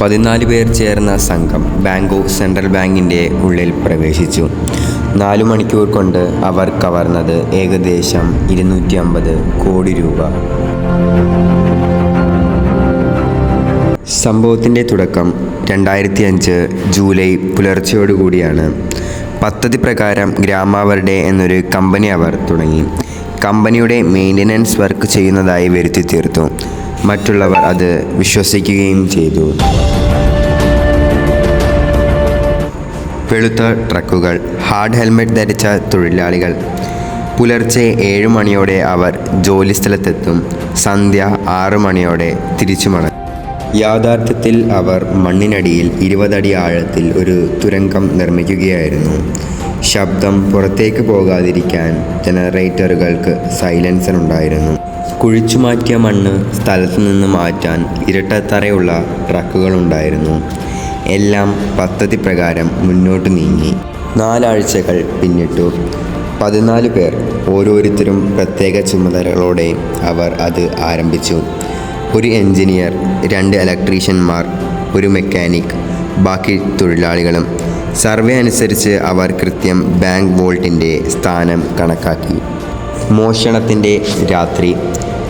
14 പേർ ചേർന്ന സംഘം ബാങ്കോക്ക് സെൻട്രൽ ബാങ്കിൻ്റെ ഉള്ളിൽ പ്രവേശിച്ചു. 4 മണിക്കൂർ കൊണ്ട് അവർ കവർന്നത് ഏകദേശം 250 കോടി രൂപ. സംഭവത്തിൻ്റെ തുടക്കം 2005 ജൂലൈ പുലർച്ചയോടുകൂടിയാണ്. പദ്ധതി പ്രകാരം ഗ്രാമാവരുടെ എന്നൊരു കമ്പനി അവർ തുടങ്ങി. കമ്പനിയുടെ മെയിൻ്റനൻസ് വർക്ക് ചെയ്യുന്നതായി വരുത്തി തീർത്തു. മറ്റുള്ളവർ അത് വിശ്വസിക്കുകയും ചെയ്തു. വെളുത്ത ട്രക്കുകൾ, ഹാർഡ് ഹെൽമെറ്റ് ധരിച്ച തൊഴിലാളികൾ. പുലർച്ചെ 7 മണിയോടെ അവർ ജോലിസ്ഥലത്തെത്തും. സന്ധ്യ 6 മണിയോടെ തിരിച്ചു മടങ്ങും. യാഥാർത്ഥ്യത്തിൽ അവർ മണ്ണിനടിയിൽ 20 അടി ആഴത്തിൽ ഒരു തുരങ്കം നിർമ്മിക്കുകയായിരുന്നു. ശബ്ദം പുറത്തേക്ക് പോകാതിരിക്കാൻ ജനറേറ്ററുകൾക്ക് സൈലൻസർ ഉണ്ടായിരുന്നു. കുഴിച്ചുമാറ്റിയ മണ്ണ് സ്ഥലത്തു നിന്ന് മാറ്റാൻ ഇരട്ടത്തറയുള്ള ട്രക്കുകളുണ്ടായിരുന്നു. എല്ലാം പദ്ധതി പ്രകാരം മുന്നോട്ട് നീങ്ങി. 4 ആഴ്ചകൾ പിന്നിട്ടു. 14 പേർ, ഓരോരുത്തരും പ്രത്യേക ചുമതലകളോടെ അവർ അത് ആരംഭിച്ചു. ഒരു എഞ്ചിനീയർ, 2 ഇലക്ട്രീഷ്യന്മാർ, ഒരു മെക്കാനിക്, ബാക്കി തൊഴിലാളികളും. സർവേ അനുസരിച്ച് അവർ കൃത്യം ബാങ്ക് വോൾട്ടിൻ്റെ സ്ഥാനം കണക്കാക്കി. മോഷണത്തിൻ്റെ രാത്രി,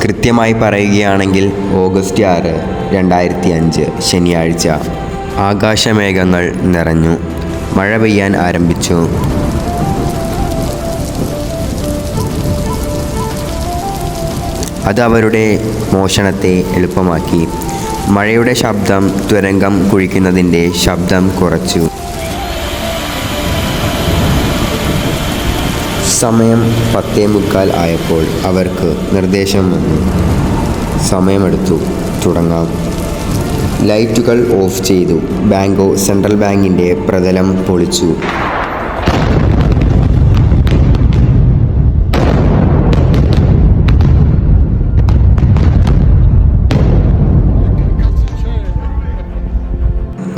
കൃത്യമായി പറയുകയാണെങ്കിൽ ഓഗസ്റ്റ് 6, 2005 ശനിയാഴ്ച. ആകാശമേഘങ്ങൾ നിറഞ്ഞു. മഴ പെയ്യാൻ ആരംഭിച്ചു. അത് അവരുടെ മോഷണത്തെ എളുപ്പമാക്കി. മഴയുടെ ശബ്ദം തുരങ്കം കുഴിക്കുന്നതിൻ്റെ ശബ്ദം കുറച്ചു. സമയം 10:45 ആയപ്പോൾ അവർക്ക് നിർദ്ദേശം വന്നു. സമയമെടുത്തു, തുടങ്ങാം. ലൈറ്റുകൾ ഓഫ് ചെയ്തു. ബാങ്കോക്ക് സെൻട്രൽ ബാങ്കിൻ്റെ പ്രതലം പൊളിച്ചു.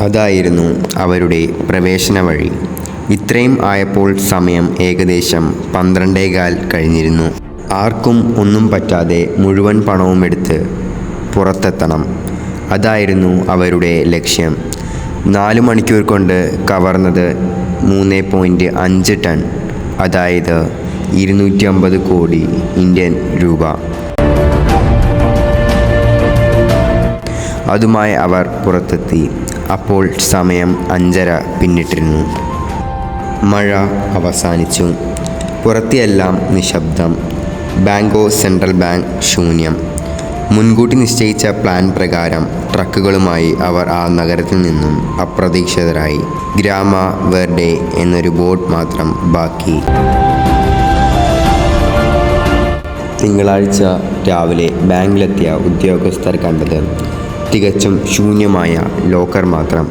അതായിരുന്നു അവരുടെ പ്രവേശന വഴി. ഇത്രയും ആയപ്പോൾ സമയം ഏകദേശം 12:15 കഴിഞ്ഞിരുന്നു. ആർക്കും ഒന്നും പറ്റാതെ മുഴുവൻ പണവും എടുത്ത് പുറത്തെത്തണം. അതായിരുന്നു അവരുടെ ലക്ഷ്യം. 4 മണിക്കൂർ കൊണ്ട് കവർന്നത് 3.5 ടൺ, അതായത് 250 കോടി ഇന്ത്യൻ രൂപ. അതുമായി അവർ പുറത്തെത്തി. അപ്പോൾ സമയം 5:30 പിന്നിട്ടിരുന്നു. മഴ അവസാനിച്ചു. പുറത്തെല്ലാം നിശബ്ദം. ബാങ്കോക്ക് സെൻട്രൽ ബാങ്ക് ശൂന്യം. മുൻകൂട്ടി നിശ്ചയിച്ച പ്ലാൻ പ്രകാരം ട്രക്കുകളുമായി അവർ ആ നഗരത്തിൽ നിന്നും അപ്രതീക്ഷിതരായി. ഗ്രാമ വെർഡെ എന്നൊരു ബോട്ട് മാത്രം ബാക്കി. തിങ്കളാഴ്ച രാവിലെ ബാങ്കിലെത്തിയ ഉദ്യോഗസ്ഥർ കണ്ടത് തികച്ചും ശൂന്യമായ ലോക്കർ മാത്രം.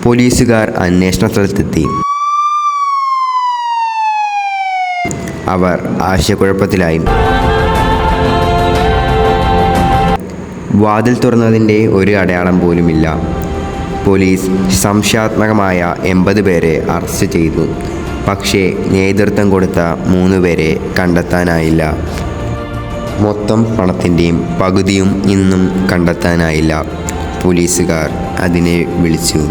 പോലീസുകാർ അന്വേഷണ സ്ഥലത്തെത്തി. അവർ ആശയക്കുഴപ്പത്തിലായി. വാതിൽ തുറന്നതിൻ്റെ ഒരു അടയാളം പോലുമില്ല. പോലീസ് സംശയാത്മകമായ 80 പേരെ അറസ്റ്റ് ചെയ്തു. പക്ഷേ നേതൃത്വം കൊടുത്ത 3 പേരെ കണ്ടെത്താനായില്ല. മൊത്തം പണത്തിൻ്റെയും പകുതിയും ഇന്നും കണ്ടെത്താനായില്ല. പോലീസുകാർ അതിനെ വിളിച്ചു